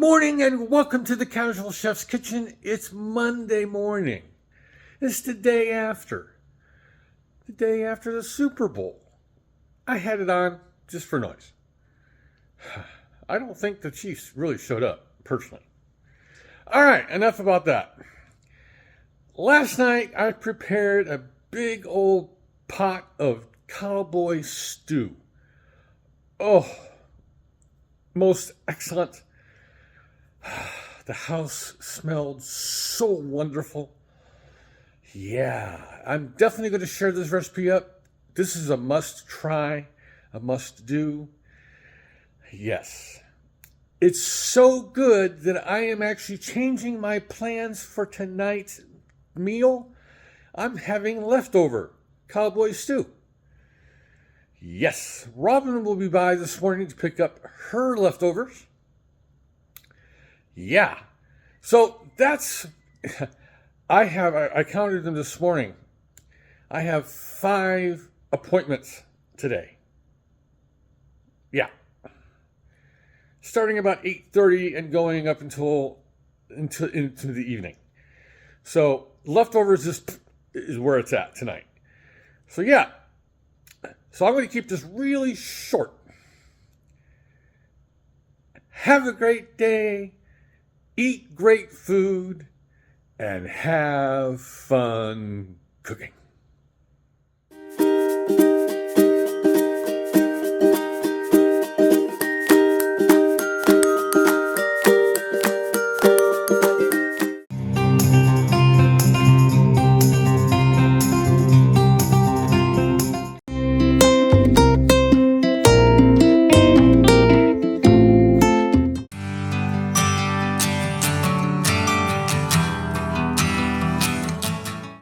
morning and welcome to the Casual Chef's Kitchen. It's Monday morning. It's the day after the Super Bowl. I had it on just for noise. I don't think the Chiefs really showed up, personally. All right, enough about that. Last night I prepared a big old pot of Cowboy Stew. Oh, most excellent. The house smelled so wonderful. Yeah, I'm definitely going to share this recipe up. This is a must try, a must do. Yes. It's so good that I am actually changing my plans for tonight's meal. I'm having leftover Cowboy Stew. Yes, Robin will be by this morning to pick up her leftovers. Yeah, so that's, I counted them this morning. I have 5 appointments today. Yeah. Starting about 8:30 and going up into the evening. So leftovers is where it's at tonight. So yeah. So I'm going to keep this really short. Have a great day. Eat great food. And have fun cooking.